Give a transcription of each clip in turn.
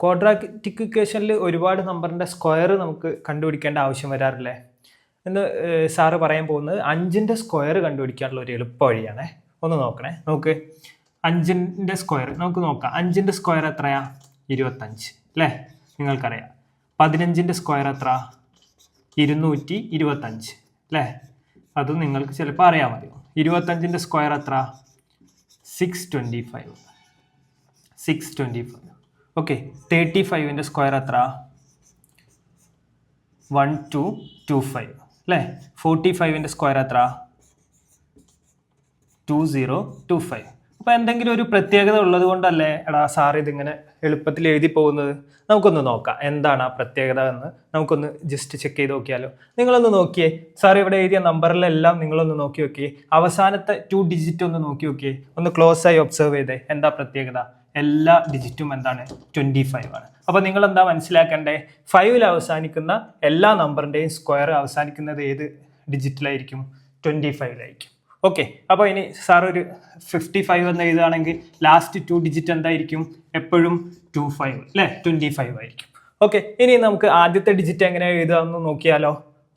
Quadratic ഇക്വേഷനിൽ ഒരുപാട് നമ്പറിൻ്റെ സ്ക്വയർ നമുക്ക് കണ്ടുപിടിക്കേണ്ട ആവശ്യം വരാറില്ലേ എന്ന് സാറ് പറയാൻ പോകുന്നത് 5ൻ്റെ സ്ക്വയർ കണ്ടുപിടിക്കാനുള്ള ഒരു എളുപ്പ വഴിയാണ്. ഒന്ന് നോക്കണേ. നമുക്ക് 5ൻ്റെ സ്ക്വയർ നമുക്ക് നോക്കാം. 5ൻ്റെ സ്ക്വയർ എത്രയാ? 25 അല്ലേ? നിങ്ങൾക്കറിയാം. 15ൻ്റെ സ്ക്വയർ എത്ര? 225 അല്ലേ? അതും നിങ്ങൾക്ക് ചിലപ്പോൾ അറിയാൻ മതി. 25ൻ്റെ സ്ക്വയർ എത്ര? 625. ഓക്കെ. 35ൻ്റെ സ്ക്വയർ എത്ര? 1225 അല്ലേ? 45ൻ്റെ സ്ക്വയർ എത്ര? 2025. അപ്പോൾ എന്തെങ്കിലും ഒരു പ്രത്യേകത ഉള്ളത് കൊണ്ടല്ലേ എടാ സാർ ഇതിങ്ങനെ എളുപ്പത്തിൽ എഴുതി പോകുന്നത്? നമുക്കൊന്ന് നോക്കാം എന്താണ് ആ പ്രത്യേകത എന്ന്. നമുക്കൊന്ന് ജസ്റ്റ് ചെക്ക് ചെയ്ത് നോക്കിയാലോ. നിങ്ങളൊന്ന് നോക്കിയേ. സാർ ഇവിടെ എഴുതിയ നമ്പറിലെല്ലാം നിങ്ങളൊന്ന് നോക്കി നോക്കിയേ. അവസാനത്തെ 2 ഡിജിറ്റ് ഒന്ന് നോക്കി നോക്കിയേ. ഒന്ന് ക്ലോസ് ആയി ഒബ്സർവ് ചെയ്തേ. എന്താ പ്രത്യേകത? എല്ലാ ഡിജിറ്റും എന്താണ്? 25 ആണ്. അപ്പോൾ നിങ്ങൾ എന്താ മനസ്സിലാക്കണ്ടേ? 5ൽ അവസാനിക്കുന്ന എല്ലാ നമ്പറിൻ്റെയും സ്ക്വയർ അവസാനിക്കുന്നത് ഏത് ഡിജിറ്റിലായിരിക്കും? 25ലായിരിക്കും. ഓക്കെ. അപ്പോൾ ഇനി സാർ ഒരു 55 എന്ന് എഴുതുകയാണെങ്കിൽ ലാസ്റ്റ് 2 ഡിജിറ്റ് എന്തായിരിക്കും? എപ്പോഴും 25 അല്ലേ? 25 ആയിരിക്കും. ഓക്കെ. ഇനി നമുക്ക് ആദ്യത്തെ ഡിജിറ്റ് എങ്ങനെ എഴുതാമെന്ന് നോക്കിയാലോ.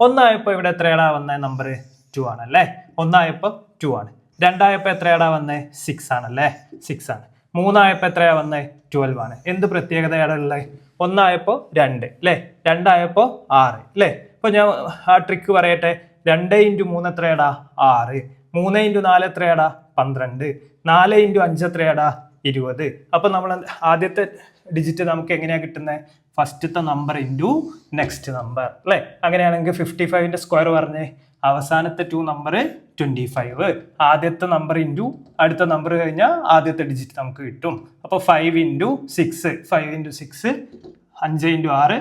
1 ആയപ്പോൾ ഇവിടെ എത്രയാടാ വന്ന നമ്പർ? 2 ആണല്ലേ? 1 ആയപ്പോൾ 2 ആണ്. 2 ആയപ്പോൾ എത്രയാടാ വന്നേ? 6 ആണല്ലേ? 6 ആണ്. 3 ആയപ്പോൾ എത്രയാ വന്നേ? 12 ആണ്. എന്ത് പ്രത്യേകതയാണ് ഉള്ളത്? 1 ആയപ്പോൾ 2 അല്ലേ? 2 ആയപ്പോൾ 6 അല്ലേ? ഇപ്പോൾ ഞാൻ ആ ട്രിക്ക് പറയട്ടെ. 2 × 3 എത്രയാടാ? 6. 3 × 4 എത്രയാടാ? 12. 4 × 5 എത്രയാടാ? 20. അപ്പോൾ നമ്മൾ ആദ്യത്തെ ഡിജിറ്റ് നമുക്ക് എങ്ങനെയാണ് കിട്ടുന്നത്? ഫസ്റ്റത്തെ നമ്പർ ഇൻറ്റു നെക്സ്റ്റ് നമ്പർ അല്ലേ? അങ്ങനെയാണെങ്കിൽ 55ൻ്റെ സ്ക്വയർ പറഞ്ഞേ. അവസാനത്തെ 2 നമ്പർ 25. ആദ്യത്തെ നമ്പർ ഇൻറ്റു അടുത്ത നമ്പർ കഴിഞ്ഞാൽ ആദ്യത്തെ ഡിജിറ്റ് നമുക്ക് കിട്ടും. അപ്പോൾ 5 × 6 5 × 6 5 × 6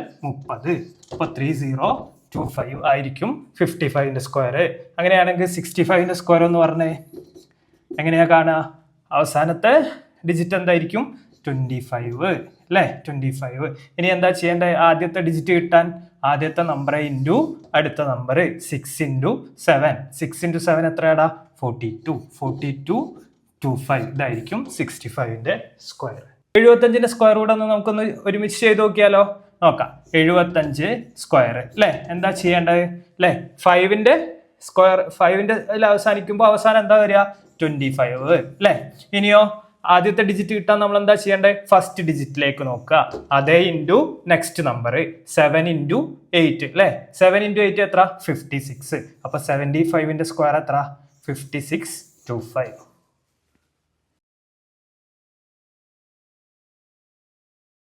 30. അപ്പോൾ 3025 ആയിരിക്കും 55ൻ്റെ സ്ക്വയർ. അങ്ങനെയാണെങ്കിൽ 65ൻ്റെ സ്ക്വയർ എന്ന് പറഞ്ഞേ എങ്ങനെയാ കാണുക? അവസാനത്തെ ഡിജിറ്റ് എന്തായിരിക്കും? 25 അല്ലേ? 25. ഇനി എന്താ ചെയ്യേണ്ടത്? ആദ്യത്തെ ഡിജിറ്റ് കിട്ടാൻ ആദ്യത്തെ നമ്പർ ഇൻറ്റു അടുത്ത നമ്പർ 6 × 7. 6 × 7 എത്രയാടാ? 42. 4225 ഇതായിരിക്കും 65ൻ്റെ സ്ക്വയർ. 75ൻ്റെ സ്ക്വയർ കൂടെ ഒന്ന് നമുക്കൊന്ന് ഒരുമിച്ച് ചെയ്ത് നോക്കിയാലോ. നോക്കാം. 75 സ്ക്വയർ അല്ലേ? എന്താ ചെയ്യേണ്ടത് അല്ലേ? 5ൻ്റെ സ്ക്വയർ 5ൻ്റെ അവസാനിക്കുമ്പോൾ അവസാനം എന്താ വരിക? 25 അല്ലേ? ഇനിയോ ആദ്യത്തെ ഡിജിറ്റ് കിട്ടാൻ നമ്മൾ എന്താ ചെയ്യേണ്ടത്? ഫസ്റ്റ് ഡിജിറ്റിലേക്ക് നോക്കുക. അതേ ഇൻറ്റു നെക്സ്റ്റ് നമ്പർ 7 × 8 അല്ലേ? 7 × 8 എത്ര? 56. അപ്പോൾ 75ൻ്റെ സ്ക്വയർ എത്ര? 5625.